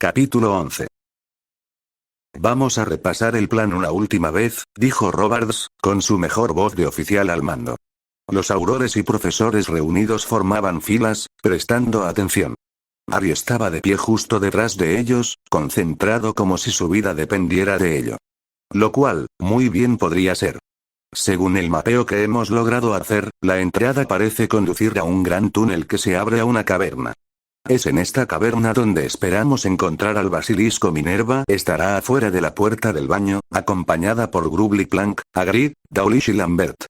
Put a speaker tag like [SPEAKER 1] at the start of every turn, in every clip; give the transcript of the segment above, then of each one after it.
[SPEAKER 1] Capítulo 11. Vamos a repasar el plan una última vez, dijo Robards, con su mejor voz de oficial al mando. Los aurores y profesores reunidos formaban filas, prestando atención. Harry estaba de pie justo detrás de ellos, concentrado como si su vida dependiera de ello. Lo cual, muy bien podría ser. Según el mapeo que hemos logrado hacer, la entrada parece conducir a un gran túnel que se abre a una caverna. Es en esta caverna donde esperamos encontrar al basilisco. Minerva estará afuera de la puerta del baño, acompañada por Grubbly Plank, Hagrid, Dawlish y Lambert.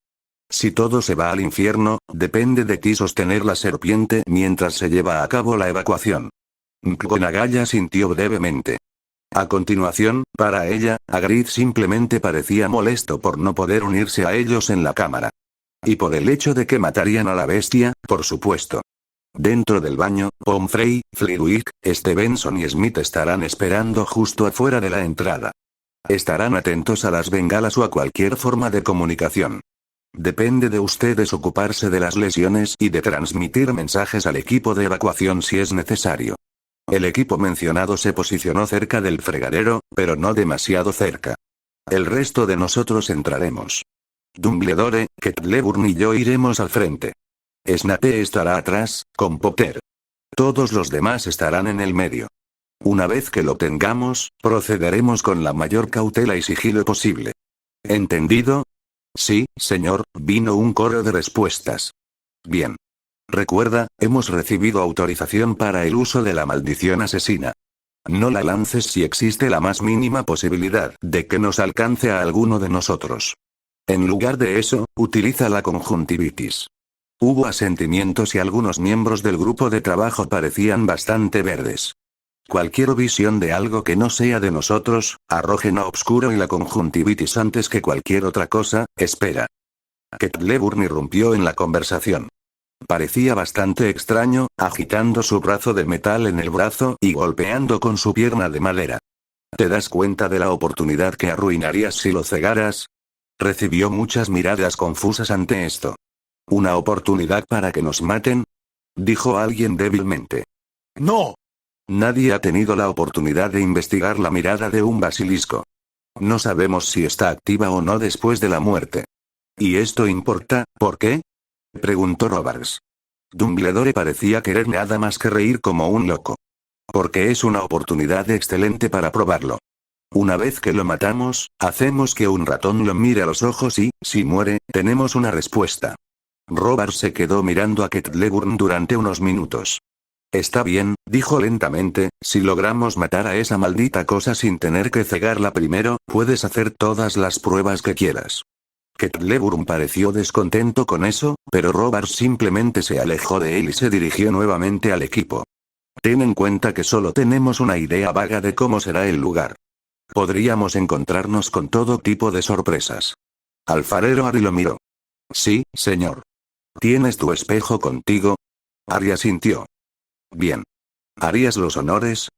[SPEAKER 1] Si todo se va al infierno, depende de ti sostener la serpiente mientras se lleva a cabo la evacuación. McGonagall sintió brevemente. A continuación, para ella, Hagrid simplemente parecía molesto por no poder unirse a ellos en la cámara. Y por el hecho de que matarían a la bestia, por supuesto. Dentro del baño, Pomfrey, Flitwick, Stevenson y Smith estarán esperando justo afuera de la entrada. Estarán atentos a las bengalas o a cualquier forma de comunicación. Depende de ustedes ocuparse de las lesiones y de transmitir mensajes al equipo de evacuación si es necesario. El equipo mencionado se posicionó cerca del fregadero, pero no demasiado cerca. El resto de nosotros entraremos. Dumbledore, Celeborn y yo iremos al frente. Snape estará atrás, con Potter. Todos los demás estarán en el medio. Una vez que lo tengamos, procederemos con la mayor cautela y sigilo posible. ¿Entendido? Sí, señor, vino un coro de respuestas. Bien. Recuerda, hemos recibido autorización para el uso de la maldición asesina. No la lances si existe la más mínima posibilidad de que nos alcance a alguno de nosotros. En lugar de eso, utiliza la conjuntivitis. Hubo asentimientos y algunos miembros del grupo de trabajo parecían bastante verdes. Cualquier visión de algo que no sea de nosotros, arrojen a obscuro y la conjuntivitis antes que cualquier otra cosa, espera. Celeborn irrumpió en la conversación. Parecía bastante extraño, agitando su brazo de metal en el brazo y golpeando con su pierna de madera. ¿Te das cuenta de la oportunidad que arruinarías si lo cegaras? Recibió muchas miradas confusas ante esto. ¿Una oportunidad para que nos maten? Dijo alguien débilmente.
[SPEAKER 2] ¡No!
[SPEAKER 1] Nadie ha tenido la oportunidad de investigar la mirada de un basilisco. No sabemos si está activa o no después de la muerte. ¿Y esto importa, por qué? Preguntó Robards. Dumbledore parecía querer nada más que reír como un loco. Porque es una oportunidad excelente para probarlo. Una vez que lo matamos, hacemos que un ratón lo mire a los ojos y, si muere, tenemos una respuesta. Robards se quedó mirando a Celeborn durante unos minutos. Está bien, dijo lentamente, si logramos matar a esa maldita cosa sin tener que cegarla primero, puedes hacer todas las pruebas que quieras. Celeborn pareció descontento con eso, pero Robards simplemente se alejó de él y se dirigió nuevamente al equipo. Ten en cuenta que solo tenemos una idea vaga de cómo será el lugar. Podríamos encontrarnos con todo tipo de sorpresas. Alfarero Harry lo miró. Sí, señor. ¿Tienes tu espejo contigo? Harry asintió. Bien. ¿Harías los honores?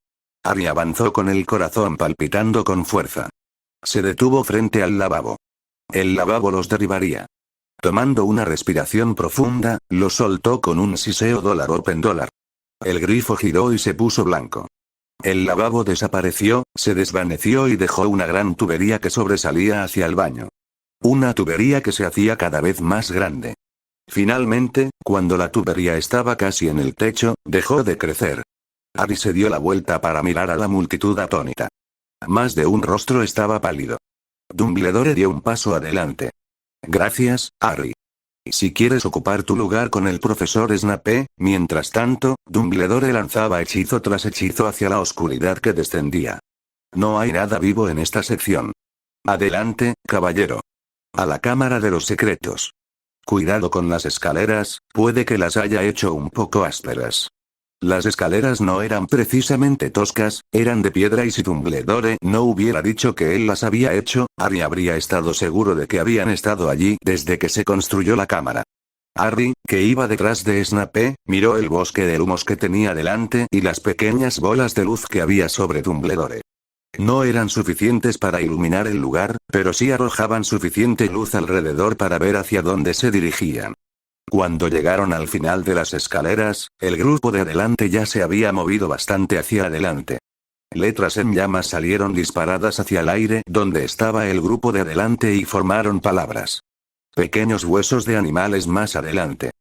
[SPEAKER 1] Harry avanzó con el corazón palpitando con fuerza. Se detuvo frente al lavabo. El lavabo los derribaría. Tomando una respiración profunda, lo soltó con un siseo $open $. El grifo giró y se puso blanco. El lavabo desapareció, se desvaneció y dejó una gran tubería que sobresalía hacia el baño. Una tubería que se hacía cada vez más grande. Finalmente, cuando la tubería estaba casi en el techo, dejó de crecer. Harry se dio la vuelta para mirar a la multitud atónita. Más de un rostro estaba pálido. Dumbledore dio un paso adelante. Gracias, Harry. Si quieres ocupar tu lugar con el profesor Snape, mientras tanto, Dumbledore lanzaba hechizo tras hechizo hacia la oscuridad que descendía. No hay nada vivo en esta sección. Adelante, caballero. A la Cámara de los Secretos. Cuidado con las escaleras, puede que las haya hecho un poco ásperas. Las escaleras no eran precisamente toscas, eran de piedra y si Dumbledore no hubiera dicho que él las había hecho, Harry habría estado seguro de que habían estado allí desde que se construyó la cámara. Harry, que iba detrás de Snape, miró el bosque de humos que tenía delante y las pequeñas bolas de luz que había sobre Dumbledore. No eran suficientes para iluminar el lugar, pero sí arrojaban suficiente luz alrededor para ver hacia dónde se dirigían. Cuando llegaron al final de las escaleras, el grupo de adelante ya se había movido bastante hacia adelante. Letras en llamas salieron disparadas hacia el aire donde estaba el grupo de adelante y formaron palabras. Pequeños huesos de animales más adelante.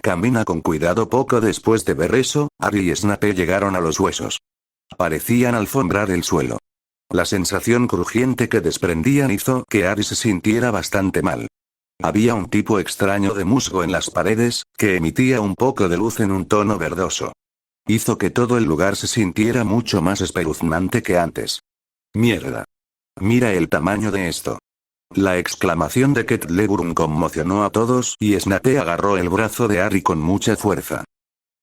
[SPEAKER 1] Camina con cuidado. Poco después de ver eso, Harry y Snape llegaron a los huesos. Parecían alfombrar el suelo. La sensación crujiente que desprendían hizo que Harry se sintiera bastante mal. Había un tipo extraño de musgo en las paredes, que emitía un poco de luz en un tono verdoso. Hizo que todo el lugar se sintiera mucho más espeluznante que antes. ¡Mierda! Mira el tamaño de esto. La exclamación de Celeborn conmocionó a todos y Snape agarró el brazo de Harry con mucha fuerza.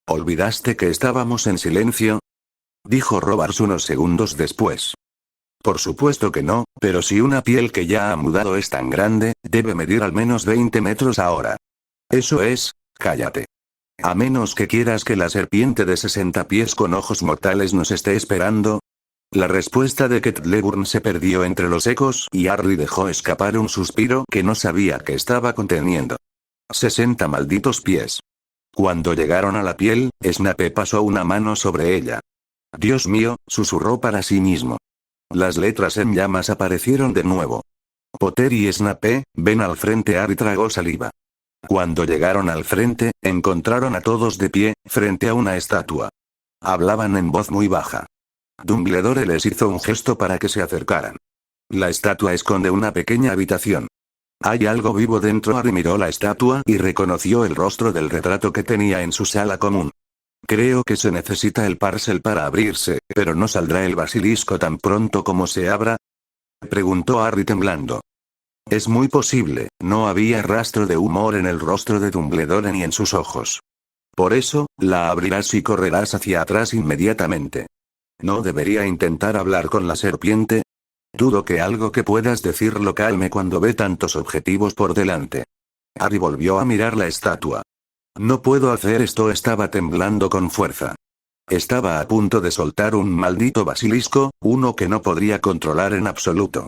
[SPEAKER 1] ¿Olvidaste que estábamos en silencio?, dijo Roberts unos segundos después. Por supuesto que no, pero si una piel que ya ha mudado es tan grande, debe medir al menos 20 metros ahora. Eso es, cállate. A menos que quieras que la serpiente de 60 pies con ojos mortales nos esté esperando. La respuesta de Celeborn se perdió entre los ecos y Harry dejó escapar un suspiro que no sabía que estaba conteniendo. 60 malditos pies. Cuando llegaron a la piel, Snape pasó una mano sobre ella. Dios mío, susurró para sí mismo. Las letras en llamas aparecieron de nuevo. Potter y Snape, ven al frente. Harry tragó saliva. Cuando llegaron al frente, encontraron a todos de pie, frente a una estatua. Hablaban en voz muy baja. Dumbledore les hizo un gesto para que se acercaran. La estatua esconde una pequeña habitación. ¿Hay algo vivo dentro? Harry miró la estatua y reconoció el rostro del retrato que tenía en su sala común. Creo que se necesita el parcel para abrirse, pero ¿no saldrá el basilisco tan pronto como se abra?, preguntó Harry temblando. Es muy posible, no había rastro de humor en el rostro de Dumbledore ni en sus ojos. Por eso, la abrirás y correrás hacia atrás inmediatamente. ¿No debería intentar hablar con la serpiente? Dudo que algo que puedas decir lo calme cuando ve tantos objetivos por delante. Harry volvió a mirar la estatua. No puedo hacer esto. Estaba temblando con fuerza. Estaba a punto de soltar un maldito basilisco, uno que no podría controlar en absoluto.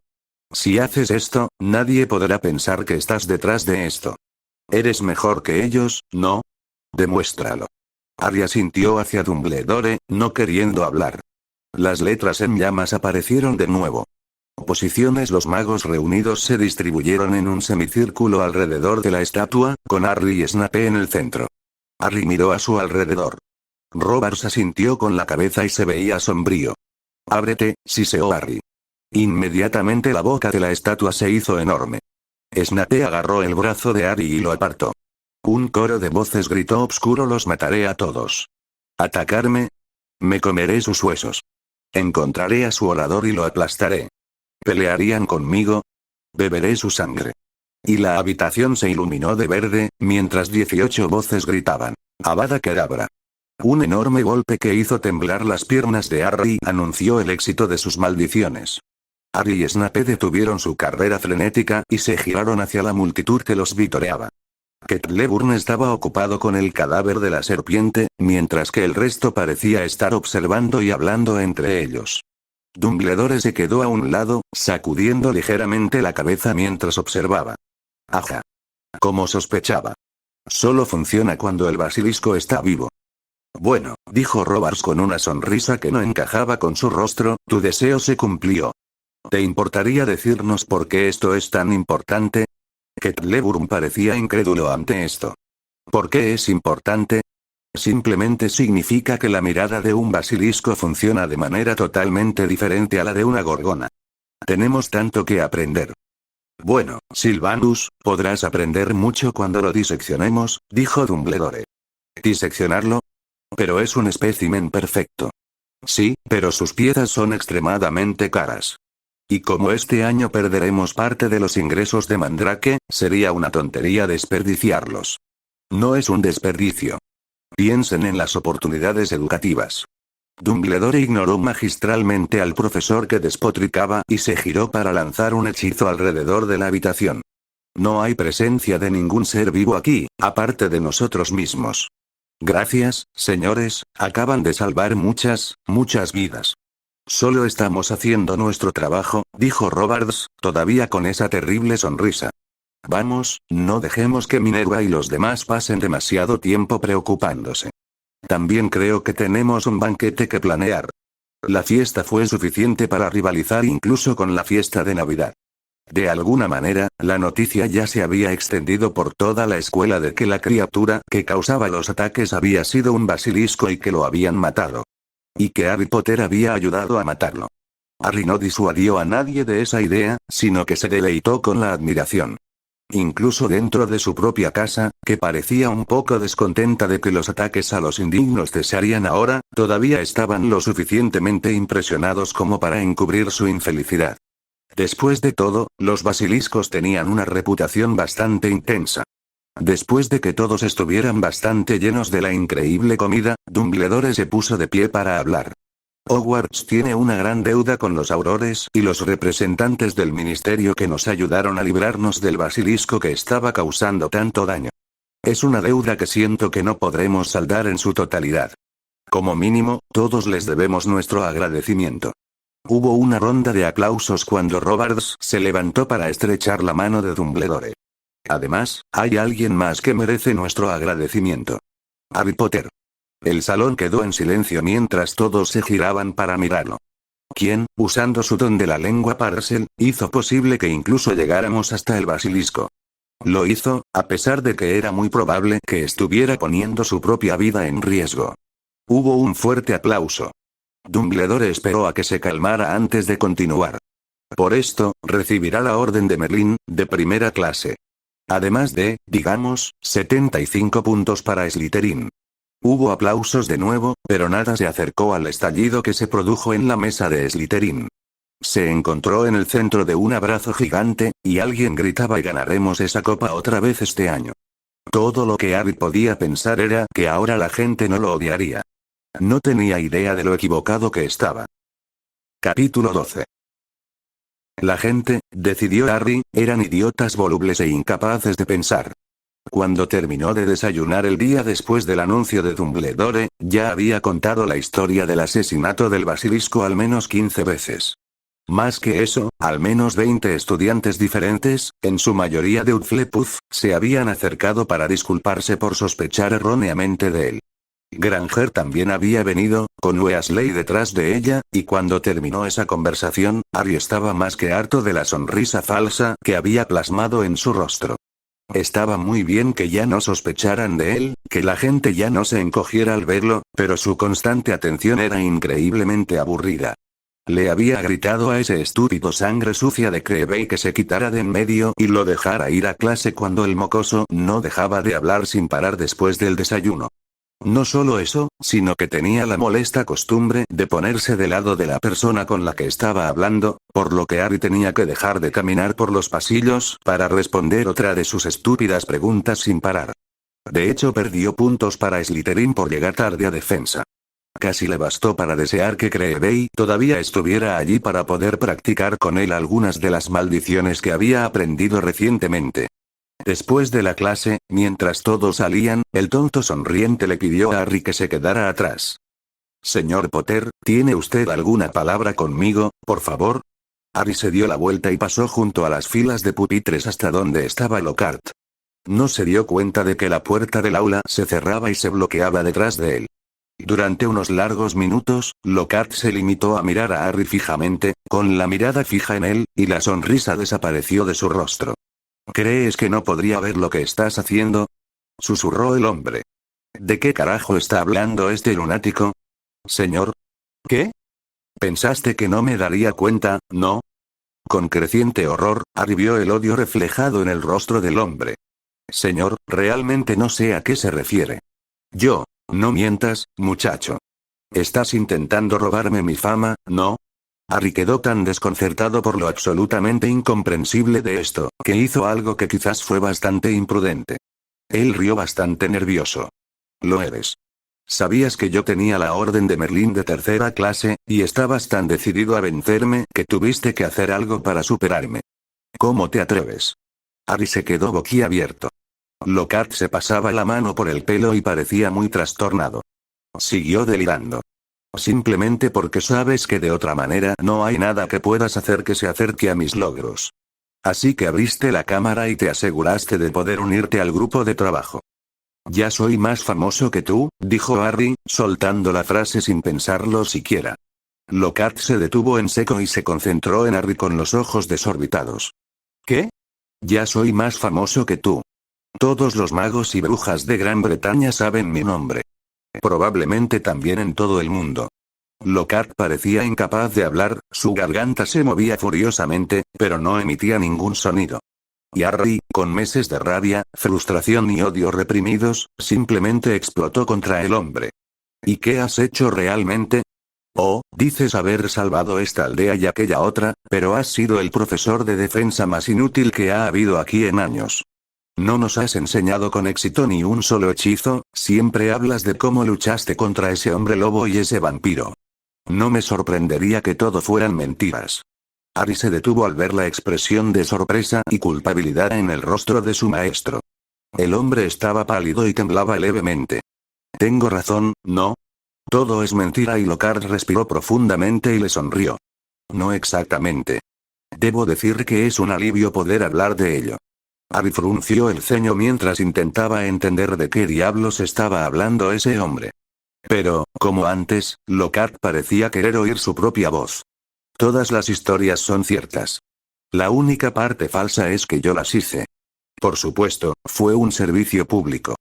[SPEAKER 1] Si haces esto, nadie podrá pensar que estás detrás de esto. Eres mejor que ellos, ¿no? Demuéstralo. Harry asintió hacia Dumbledore, no queriendo hablar. Las letras en llamas aparecieron de nuevo. Posiciones. Los magos reunidos se distribuyeron en un semicírculo alrededor de la estatua, con Harry y Snape en el centro. Harry miró a su alrededor. Roberts asintió con la cabeza y se veía sombrío. Ábrete, siseó Harry. Inmediatamente la boca de la estatua se hizo enorme. Snape agarró el brazo de Harry y lo apartó. Un coro de voces gritó obscuro: los mataré a todos. ¿Atacarme? Me comeré sus huesos. Encontraré a su orador y lo aplastaré. ¿Pelearían conmigo? Beberé su sangre. Y la habitación se iluminó de verde, mientras 18 voces gritaban: Avada Kedavra. Un enorme golpe que hizo temblar las piernas de Harry anunció el éxito de sus maldiciones. Harry y Snape detuvieron su carrera frenética y se giraron hacia la multitud que los vitoreaba. Celeborn estaba ocupado con el cadáver de la serpiente, mientras que el resto parecía estar observando y hablando entre ellos. Dumbledore se quedó a un lado, sacudiendo ligeramente la cabeza mientras observaba. Ajá. Como sospechaba. Solo funciona cuando el basilisco está vivo. Bueno, dijo Roberts con una sonrisa que no encajaba con su rostro, tu deseo se cumplió. ¿Te importaría decirnos por qué esto es tan importante? Celeborn parecía incrédulo ante esto. ¿Por qué es importante? Simplemente significa que la mirada de un basilisco funciona de manera totalmente diferente a la de una gorgona. Tenemos tanto que aprender. Bueno, Sylvanus, podrás aprender mucho cuando lo diseccionemos, dijo Dumbledore. ¿Diseccionarlo? Pero es un espécimen perfecto. Sí, pero sus piezas son extremadamente caras. Y como este año perderemos parte de los ingresos de Mandrake, sería una tontería desperdiciarlos. No es un desperdicio. Piensen en las oportunidades educativas. Dumbledore ignoró magistralmente al profesor que despotricaba y se giró para lanzar un hechizo alrededor de la habitación. No hay presencia de ningún ser vivo aquí, aparte de nosotros mismos. Gracias, señores, acaban de salvar muchas vidas. Solo estamos haciendo nuestro trabajo, dijo Roberts, todavía con esa terrible sonrisa. Vamos, no dejemos que Minerva y los demás pasen demasiado tiempo preocupándose. También creo que tenemos un banquete que planear. La fiesta fue suficiente para rivalizar incluso con la fiesta de Navidad. De alguna manera, la noticia ya se había extendido por toda la escuela de que la criatura que causaba los ataques había sido un basilisco y que lo habían matado. Y que Harry Potter había ayudado a matarlo. Harry no disuadió a nadie de esa idea, sino que se deleitó con la admiración. Incluso dentro de su propia casa, que parecía un poco descontenta de que los ataques a los indignos cesarían ahora, todavía estaban lo suficientemente impresionados como para encubrir su infelicidad. Después de todo, los basiliscos tenían una reputación bastante intensa. Después de que todos estuvieran bastante llenos de la increíble comida, Dumbledore se puso de pie para hablar. Hogwarts tiene una gran deuda con los aurores y los representantes del ministerio que nos ayudaron a librarnos del basilisco que estaba causando tanto daño. Es una deuda que siento que no podremos saldar en su totalidad. Como mínimo, todos les debemos nuestro agradecimiento. Hubo una ronda de aplausos cuando Robards se levantó para estrechar la mano de Dumbledore. Además, hay alguien más que merece nuestro agradecimiento. Harry Potter. El salón quedó en silencio mientras todos se giraban para mirarlo. ¿Quién, usando su don de la lengua Parcel, hizo posible que incluso llegáramos hasta el basilisco? Lo hizo, a pesar de que era muy probable que estuviera poniendo su propia vida en riesgo. Hubo un fuerte aplauso. Dumbledore esperó a que se calmara antes de continuar. Por esto, recibirá la orden de Merlín, de primera clase. Además de, digamos, 75 puntos para Slytherin. Hubo aplausos de nuevo, pero nada se acercó al estallido que se produjo en la mesa de Slytherin. Se encontró en el centro de un abrazo gigante, y alguien gritaba y ganaremos esa copa otra vez este año. Todo lo que Harry podía pensar era que ahora la gente no lo odiaría. No tenía idea de lo equivocado que estaba. Capítulo 12. La gente, decidió Harry, eran idiotas volubles e incapaces de pensar. Cuando terminó de desayunar el día después del anuncio de Dumbledore, ya había contado la historia del asesinato del basilisco al menos 15 veces. Más que eso, al menos 20 estudiantes diferentes, en su mayoría de Hufflepuff, se habían acercado para disculparse por sospechar erróneamente de él. Granger también había venido, con Weasley detrás de ella, y cuando terminó esa conversación, Harry estaba más que harto de la sonrisa falsa que había plasmado en su rostro. Estaba muy bien que ya no sospecharan de él, que la gente ya no se encogiera al verlo, pero su constante atención era increíblemente aburrida. Le había gritado a ese estúpido sangre sucia de Creevey que se quitara de en medio y lo dejara ir a clase cuando el mocoso no dejaba de hablar sin parar después del desayuno. No solo eso, sino que tenía la molesta costumbre de ponerse del lado de la persona con la que estaba hablando, por lo que Harry tenía que dejar de caminar por los pasillos para responder otra de sus estúpidas preguntas sin parar. De hecho, perdió puntos para Slytherin por llegar tarde a defensa. Casi le bastó para desear que Creevey todavía estuviera allí para poder practicar con él algunas de las maldiciones que había aprendido recientemente. Después de la clase, mientras todos salían, el tonto sonriente le pidió a Harry que se quedara atrás. «Señor Potter, ¿tiene usted alguna palabra conmigo, por favor?» Harry se dio la vuelta y pasó junto a las filas de pupitres hasta donde estaba Lockhart. No se dio cuenta de que la puerta del aula se cerraba y se bloqueaba detrás de él. Durante unos largos minutos, Lockhart se limitó a mirar a Harry fijamente, con la mirada fija en él, y la sonrisa desapareció de su rostro. «¿Crees que no podría ver lo que estás haciendo?», susurró el hombre. «¿De qué carajo está hablando este lunático? Señor». «¿Qué? Pensaste que no me daría cuenta, ¿no?». Con creciente horror, Harry vio el odio reflejado en el rostro del hombre. «Señor, realmente no sé a qué se refiere». «Yo. No mientas, muchacho. Estás intentando robarme mi fama, ¿no?». Harry quedó tan desconcertado por lo absolutamente incomprensible de esto, que hizo algo que quizás fue bastante imprudente. Él rió bastante nervioso. «Lo eres. Sabías que yo tenía la orden de Merlín de tercera clase, y estabas tan decidido a vencerme que tuviste que hacer algo para superarme. ¿Cómo te atreves?». Harry se quedó boquiabierto. Lockhart se pasaba la mano por el pelo y parecía muy trastornado. Siguió delirando. «Simplemente porque sabes que de otra manera no hay nada que puedas hacer que se acerque a mis logros. Así que abriste la cámara y te aseguraste de poder unirte al grupo de trabajo». «Ya soy más famoso que tú», dijo Harry, soltando la frase sin pensarlo siquiera. Lockhart se detuvo en seco y se concentró en Harry con los ojos desorbitados. ¿Qué? Ya soy más famoso que tú. Todos los magos y brujas de Gran Bretaña saben mi nombre. Probablemente también en todo el mundo. Lockhart parecía incapaz de hablar, su garganta se movía furiosamente, pero no emitía ningún sonido. Y Harry, con meses de rabia, frustración y odio reprimidos, simplemente explotó contra el hombre. ¿Y qué has hecho realmente? Oh, dices haber salvado esta aldea y aquella otra, pero has sido el profesor de defensa más inútil que ha habido aquí en años. No nos has enseñado con éxito ni un solo hechizo, siempre hablas de cómo luchaste contra ese hombre lobo y ese vampiro. No me sorprendería que todo fueran mentiras. Harry se detuvo al ver la expresión de sorpresa y culpabilidad en el rostro de su maestro. El hombre estaba pálido y temblaba levemente. Tengo razón, ¿no? Todo es mentira y Lockhart respiró profundamente y le sonrió. No exactamente. Debo decir que es un alivio poder hablar de ello. Harry frunció el ceño mientras intentaba entender de qué diablos estaba hablando ese hombre. Pero, como antes, Lockhart parecía querer oír su propia voz. Todas las historias son ciertas. La única parte falsa es que yo las hice. Por supuesto, fue un servicio público.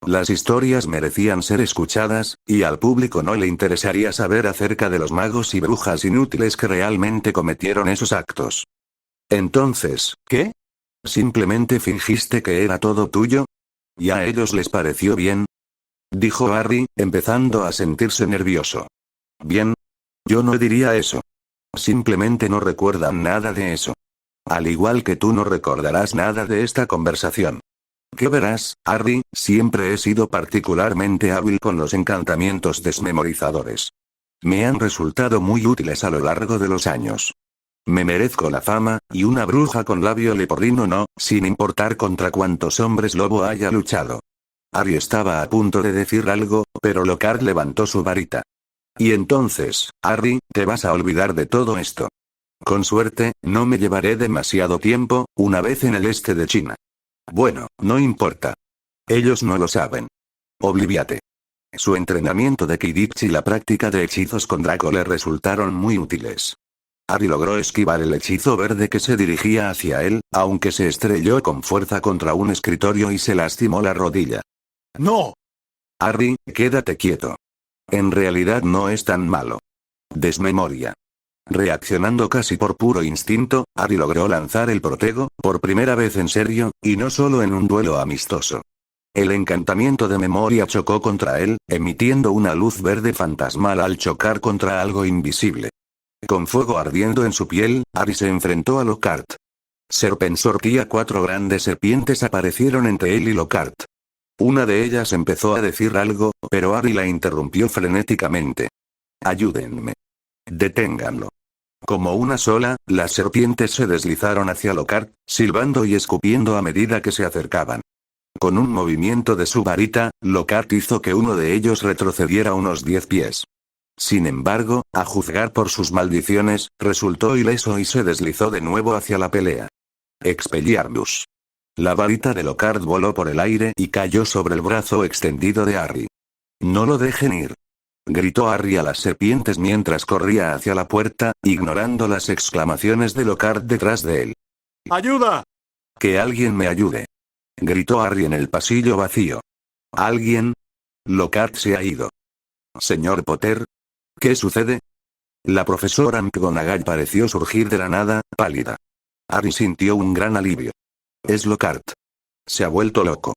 [SPEAKER 1] Las historias merecían ser escuchadas, y al público no le interesaría saber acerca de los magos y brujas inútiles que realmente cometieron esos actos. Entonces, ¿qué? ¿Simplemente fingiste que era todo tuyo? ¿Y a ellos les pareció bien? Dijo Harry, empezando a sentirse nervioso. Bien. Yo no diría eso. Simplemente no recuerdan nada de eso. Al igual que tú no recordarás nada de esta conversación. ¿Qué verás, Harry? Siempre he sido particularmente hábil con los encantamientos desmemorizadores. Me han resultado muy útiles a lo largo de los años. Me merezco la fama, y una bruja con labio leporino no, sin importar contra cuántos hombres lobo haya luchado. Harry estaba a punto de decir algo, pero Lockhart levantó su varita. Y entonces, Harry, te vas a olvidar de todo esto. Con suerte, no me llevaré demasiado tiempo, una vez en el este de China. Bueno, no importa. Ellos no lo saben. Obliviate. Su entrenamiento de Quidditch y la práctica de hechizos con Draco le resultaron muy útiles. Harry logró esquivar el hechizo verde que se dirigía hacia él, aunque se estrelló con fuerza contra un escritorio y se lastimó la rodilla. ¡No! Harry, quédate quieto. En realidad no es tan malo. Desmemoria. Reaccionando casi por puro instinto, Harry logró lanzar el protego, por primera vez en serio, y no solo en un duelo amistoso. El encantamiento de memoria chocó contra él, emitiendo una luz verde fantasmal al chocar contra algo invisible. Con fuego ardiendo en su piel, Harry se enfrentó a Lockhart. Serpensortía. 4 grandes serpientes aparecieron entre él y Lockhart. Una de ellas empezó a decir algo, pero Harry la interrumpió frenéticamente. Ayúdenme. Deténganlo. Como una sola, las serpientes se deslizaron hacia Lockhart, silbando y escupiendo a medida que se acercaban. Con un movimiento de su varita, Lockhart hizo que uno de ellos retrocediera unos 10 pies. Sin embargo, a juzgar por sus maldiciones, resultó ileso y se deslizó de nuevo hacia la pelea. Expelliarmus. La varita de Lockhart voló por el aire y cayó sobre el brazo extendido de Harry. No lo dejen ir. Gritó Harry a las serpientes mientras corría hacia la puerta, ignorando las exclamaciones de Lockhart detrás de él. ¡Ayuda! Que alguien me ayude. Gritó Harry en el pasillo vacío. ¿Alguien? Lockhart se ha ido. Señor Potter. ¿Qué sucede? La profesora McGonagall pareció surgir de la nada, pálida. Harry sintió un gran alivio. Es Lockhart. Se ha vuelto loco.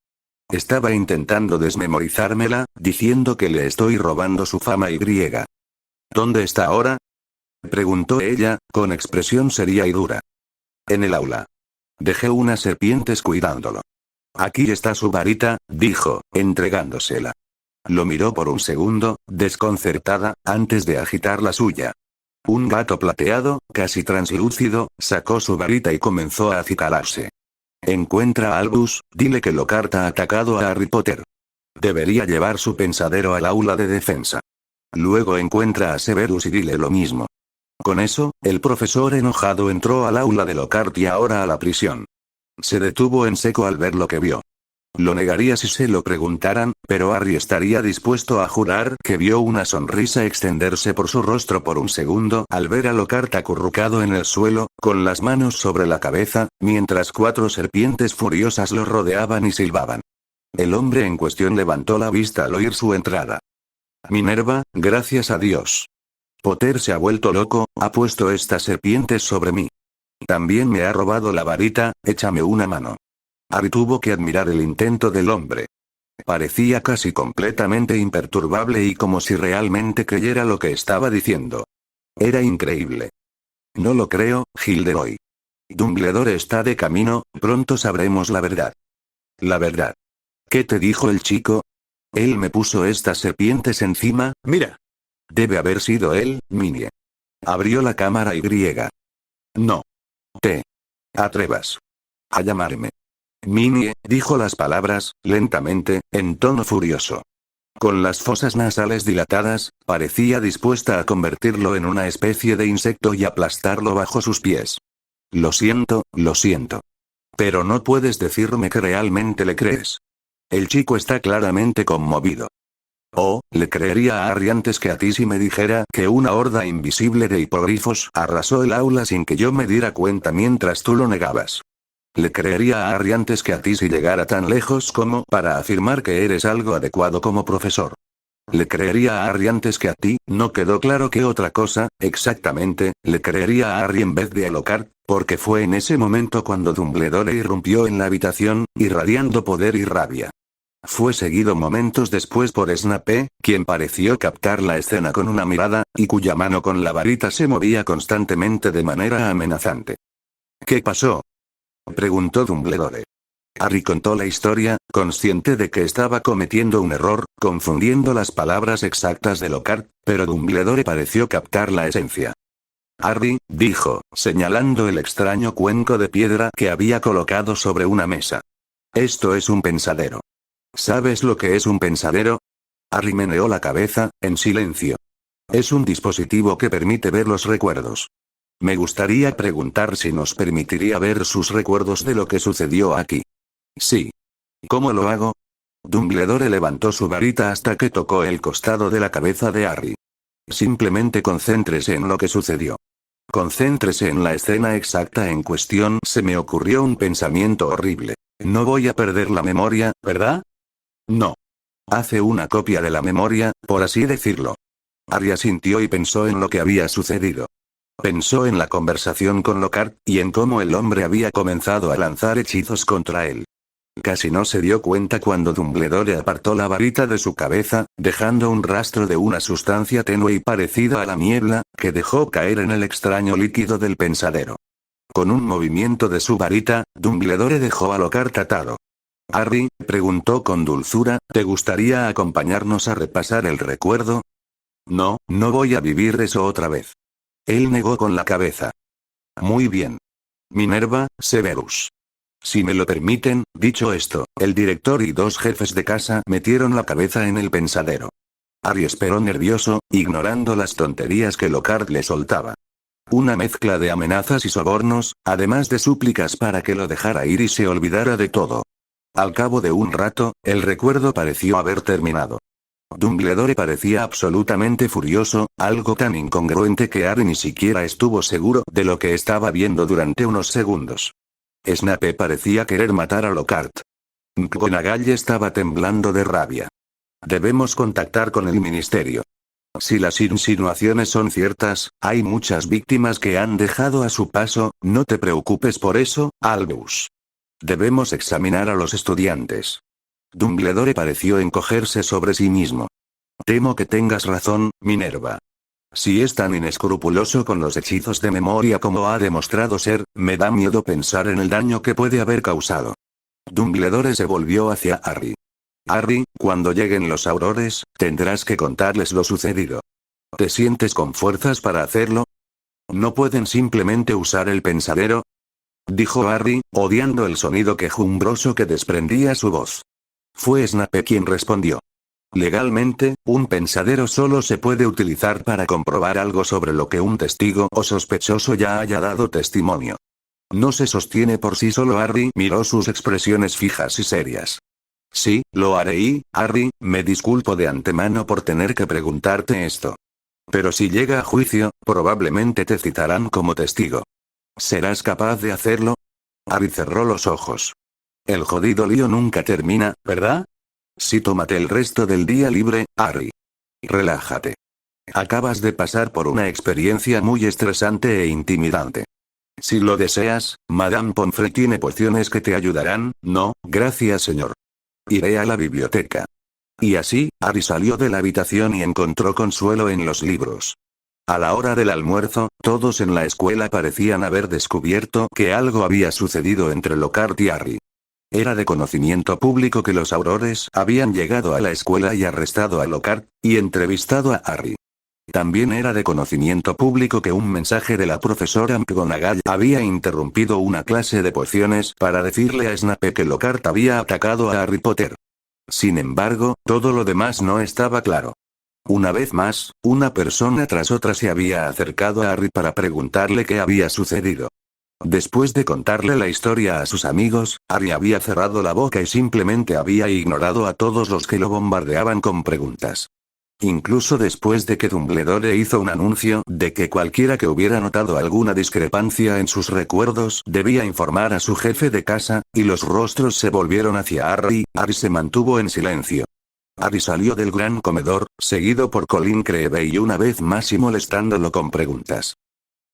[SPEAKER 1] Estaba intentando desmemorizármela, diciendo que le estoy robando su fama y griega. ¿Dónde está ahora? Preguntó ella, con expresión seria y dura. En el aula. Dejé unas serpientes cuidándolo. Aquí está su varita, dijo, entregándosela. Lo miró por un segundo, desconcertada, antes de agitar la suya. Un gato plateado, casi translúcido, sacó su varita y comenzó a acicalarse. Encuentra a Albus, dile que Lockhart ha atacado a Harry Potter. Debería llevar su pensadero al aula de defensa. Luego encuentra a Severus y dile lo mismo. Con eso, el profesor enojado entró al aula de Lockhart y ahora a la prisión. Se detuvo en seco al ver lo que vio. Lo negaría si se lo preguntaran, pero Harry estaría dispuesto a jurar que vio una sonrisa extenderse por su rostro por un segundo al ver a Lockhart acurrucado en el suelo, con las manos sobre la cabeza, mientras 4 serpientes furiosas lo rodeaban y silbaban. El hombre en cuestión levantó la vista al oír su entrada. Minerva, gracias a Dios. Potter se ha vuelto loco, ha puesto estas serpientes sobre mí. También me ha robado la varita, échame una mano. Harry tuvo que admirar el intento del hombre. Parecía casi completamente imperturbable y como si realmente creyera lo que estaba diciendo. Era increíble. No lo creo, Gilderoy. Dumbledore está de camino, pronto sabremos la verdad. La verdad. ¿Qué te dijo el chico? Él me puso estas serpientes encima, mira. Debe haber sido él, Minnie. Abrió la cámara y griega. No. Te atrevas a llamarme Minnie, dijo las palabras, lentamente, en tono furioso. Con las fosas nasales dilatadas, parecía dispuesta a convertirlo en una especie de insecto y aplastarlo bajo sus pies. Lo siento, lo siento. Pero no puedes decirme que realmente le crees. El chico está claramente conmovido. Oh, le creería a Harry antes que a ti si me dijera que una horda invisible de hipogrifos arrasó el aula sin que yo me diera cuenta mientras tú lo negabas. Le creería a Harry antes que a ti si llegara tan lejos como para afirmar que eres algo adecuado como profesor. Le creería a Harry antes que a ti, no quedó claro qué otra cosa, exactamente, le creería a Harry en vez de a Lockhart, porque fue en ese momento cuando Dumbledore irrumpió en la habitación, irradiando poder y rabia. Fue seguido momentos después por Snape, quien pareció captar la escena con una mirada, y cuya mano con la varita se movía constantemente de manera amenazante. ¿Qué pasó?, preguntó Dumbledore. Harry contó la historia, consciente de que estaba cometiendo un error, confundiendo las palabras exactas de Lockhart, pero Dumbledore pareció captar la esencia. Harry, dijo, señalando el extraño cuenco de piedra que había colocado sobre una mesa. Esto es un pensadero. ¿Sabes lo que es un pensadero? Harry meneó la cabeza, en silencio. Es un dispositivo que permite ver los recuerdos. Me gustaría preguntar si nos permitiría ver sus recuerdos de lo que sucedió aquí. Sí. ¿Cómo lo hago? Dumbledore levantó su varita hasta que tocó el costado de la cabeza de Harry. Simplemente concéntrese en lo que sucedió. Concéntrese en la escena exacta en cuestión. Se me ocurrió un pensamiento horrible. No voy a perder la memoria, ¿verdad? No. Hace una copia de la memoria, por así decirlo. Harry asintió y pensó en lo que había sucedido. Pensó en la conversación con Lockhart, y en cómo el hombre había comenzado a lanzar hechizos contra él. Casi no se dio cuenta cuando Dumbledore apartó la varita de su cabeza, dejando un rastro de una sustancia tenue y parecida a la niebla, que dejó caer en el extraño líquido del pensadero. Con un movimiento de su varita, Dumbledore dejó a Lockhart atado. Harry, preguntó con dulzura, ¿te gustaría acompañarnos a repasar el recuerdo? No, no voy a vivir eso otra vez. Él negó con la cabeza. Muy bien. Minerva, Severus. Si me lo permiten, dicho esto, el director y 2 jefes de casa metieron la cabeza en el pensadero. Harry esperó nervioso, ignorando las tonterías que Lockhart le soltaba. Una mezcla de amenazas y sobornos, además de súplicas para que lo dejara ir y se olvidara de todo. Al cabo de un rato, el recuerdo pareció haber terminado. Dumbledore parecía absolutamente furioso, algo tan incongruente que Harry ni siquiera estuvo seguro de lo que estaba viendo durante unos segundos. Snape parecía querer matar a Lockhart. McGonagall estaba temblando de rabia. Debemos contactar con el ministerio. Si las insinuaciones son ciertas, hay muchas víctimas que han dejado a su paso, no te preocupes por eso, Albus. Debemos examinar a los estudiantes. Dumbledore pareció encogerse sobre sí mismo. Temo que tengas razón, Minerva. Si es tan inescrupuloso con los hechizos de memoria como ha demostrado ser, me da miedo pensar en el daño que puede haber causado. Dumbledore se volvió hacia Harry. Harry, cuando lleguen los aurores, tendrás que contarles lo sucedido. ¿Te sientes con fuerzas para hacerlo? ¿No pueden simplemente usar el pensadero?, dijo Harry, odiando el sonido quejumbroso que desprendía su voz. Fue Snape quien respondió. Legalmente, un pensadero solo se puede utilizar para comprobar algo sobre lo que un testigo o sospechoso ya haya dado testimonio. No se sostiene por sí solo. Harry miró sus expresiones fijas y serias. Sí, lo haré y, Harry, me disculpo de antemano por tener que preguntarte esto. Pero si llega a juicio, probablemente te citarán como testigo. ¿Serás capaz de hacerlo? Harry cerró los ojos. El jodido lío nunca termina, ¿verdad? Sí, tómate el resto del día libre, Harry. Relájate. Acabas de pasar por una experiencia muy estresante e intimidante. Si lo deseas, Madame Pomfrey tiene pociones que te ayudarán. No, gracias señor. Iré a la biblioteca. Y así, Harry salió de la habitación y encontró consuelo en los libros. A la hora del almuerzo, todos en la escuela parecían haber descubierto que algo había sucedido entre Lockhart y Harry. Era de conocimiento público que los Aurores habían llegado a la escuela y arrestado a Lockhart, y entrevistado a Harry. También era de conocimiento público que un mensaje de la profesora McGonagall había interrumpido una clase de pociones para decirle a Snape que Lockhart había atacado a Harry Potter. Sin embargo, todo lo demás no estaba claro. Una vez más, una persona tras otra se había acercado a Harry para preguntarle qué había sucedido. Después de contarle la historia a sus amigos, Harry había cerrado la boca y simplemente había ignorado a todos los que lo bombardeaban con preguntas. Incluso después de que Dumbledore hizo un anuncio de que cualquiera que hubiera notado alguna discrepancia en sus recuerdos debía informar a su jefe de casa, y los rostros se volvieron hacia Harry, Harry se mantuvo en silencio. Harry salió del gran comedor, seguido por Colin Creevey una vez más y molestándolo con preguntas.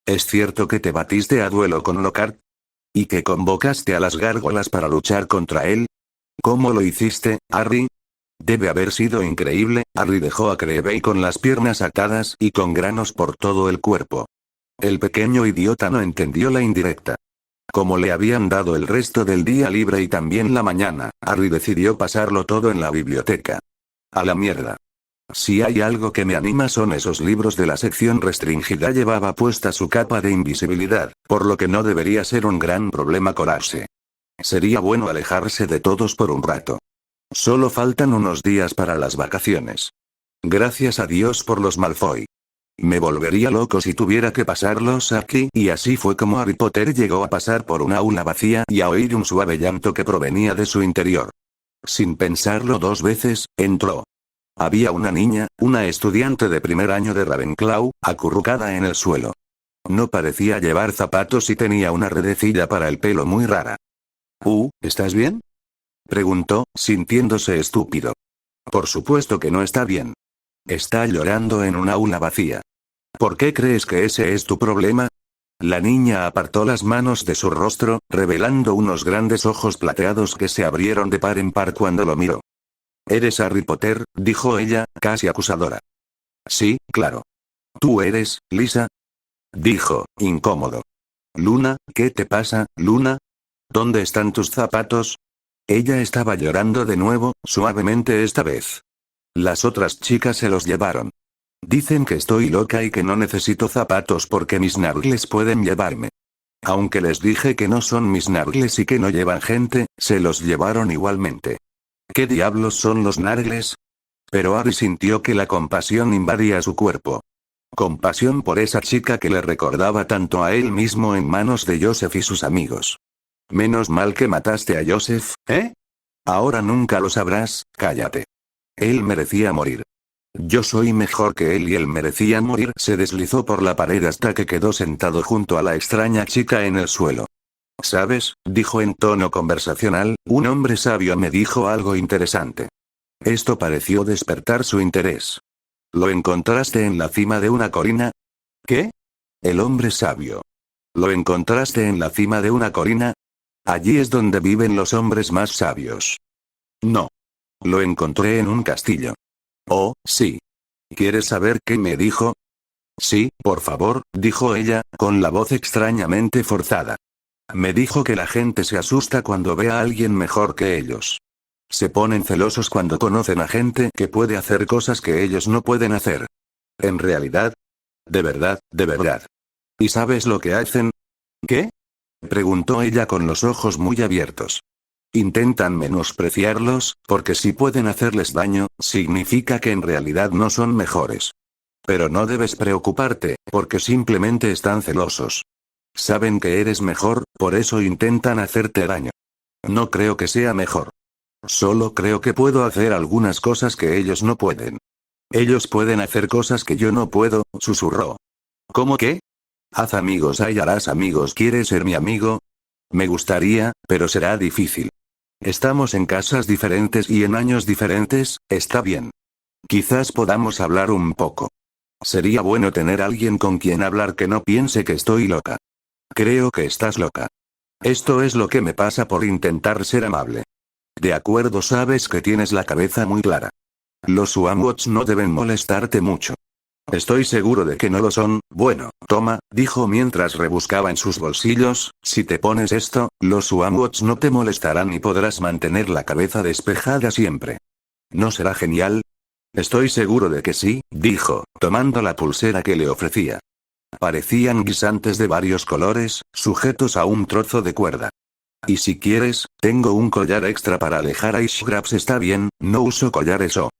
[SPEAKER 1] ¿Es cierto que te batiste a duelo con Lockhart? ¿Y que convocaste a las gárgolas para luchar contra él? ¿Cómo lo hiciste, Harry? Debe haber sido increíble. Harry dejó a Creevey con las piernas atadas y con granos por todo el cuerpo. El pequeño idiota no entendió la indirecta. Como le habían dado el resto del día libre y también la mañana, Harry decidió pasarlo todo en la biblioteca. A la mierda. Si hay algo que me anima son esos libros de la sección restringida. Llevaba puesta su capa de invisibilidad, por lo que no debería ser un gran problema colarse. Sería bueno alejarse de todos por un rato. Solo faltan unos días para las vacaciones. Gracias a Dios por los Malfoy. Me volvería loco si tuviera que pasarlos aquí. Y así fue como Harry Potter llegó a pasar por una aula vacía y a oír un suave llanto que provenía de su interior. Sin pensarlo dos veces, entró. Había una niña, una estudiante de primer año de Ravenclaw, acurrucada en el suelo. No parecía llevar zapatos y tenía una redecilla para el pelo muy rara. ¿Estás bien?, preguntó, sintiéndose estúpido. Por supuesto que no está bien. Está llorando en un aula vacía. ¿Por qué crees que ese es tu problema? La niña apartó las manos de su rostro, revelando unos grandes ojos plateados que se abrieron de par en par cuando lo miró. «Eres Harry Potter», dijo ella, casi acusadora. «Sí, claro. ¿Tú eres, Lisa?», dijo, incómodo. «Luna, ¿qué te pasa, Luna? ¿Dónde están tus zapatos?». Ella estaba llorando de nuevo, suavemente esta vez. Las otras chicas se los llevaron. Dicen que estoy loca y que no necesito zapatos porque mis nargles pueden llevarme. Aunque les dije que no son mis nargles y que no llevan gente, se los llevaron igualmente. ¿Qué diablos son los nargles? Pero Harry sintió que la compasión invadía su cuerpo. Compasión por esa chica que le recordaba tanto a él mismo en manos de Joseph y sus amigos. Menos mal que mataste a Joseph, ¿eh? Ahora nunca lo sabrás, cállate. Él merecía morir. Yo soy mejor que él y él merecía morir. Se deslizó por la pared hasta que quedó sentado junto a la extraña chica en el suelo. ¿Sabes?, dijo en tono conversacional, un hombre sabio me dijo algo interesante. Esto pareció despertar su interés. ¿Lo encontraste en la cima de una colina? ¿Qué? El hombre sabio. ¿Lo encontraste en la cima de una colina? Allí es donde viven los hombres más sabios. No. Lo encontré en un castillo. Oh, sí. ¿Quieres saber qué me dijo? Sí, por favor, dijo ella, con la voz extrañamente forzada. Me dijo que la gente se asusta cuando ve a alguien mejor que ellos. Se ponen celosos cuando conocen a gente que puede hacer cosas que ellos no pueden hacer. En realidad. De verdad, de verdad. ¿Y sabes lo que hacen? ¿Qué?, preguntó ella con los ojos muy abiertos. Intentan menospreciarlos, porque si pueden hacerles daño, significa que en realidad no son mejores. Pero no debes preocuparte, porque simplemente están celosos. Saben que eres mejor, por eso intentan hacerte daño. No creo que sea mejor. Solo creo que puedo hacer algunas cosas que ellos no pueden. Ellos pueden hacer cosas que yo no puedo, susurró. ¿Cómo qué? Haz amigos y harás amigos. ¿Quieres ser mi amigo? Me gustaría, pero será difícil. Estamos en casas diferentes y en años diferentes, está bien. Quizás podamos hablar un poco. Sería bueno tener alguien con quien hablar que no piense que estoy loca. Creo que estás loca. Esto es lo que me pasa por intentar ser amable. De acuerdo, sabes que tienes la cabeza muy clara. Los Wamwots no deben molestarte mucho. Estoy seguro de que no lo son. Bueno, toma, dijo mientras rebuscaba en sus bolsillos, si te pones esto, los Wamwots no te molestarán y podrás mantener la cabeza despejada siempre. ¿No será genial? Estoy seguro de que sí, dijo, tomando la pulsera que le ofrecía. Parecían guisantes de varios colores, sujetos a un trozo de cuerda. Y si quieres, tengo un collar extra para alejar a Ishgraps. Está bien, no uso collares o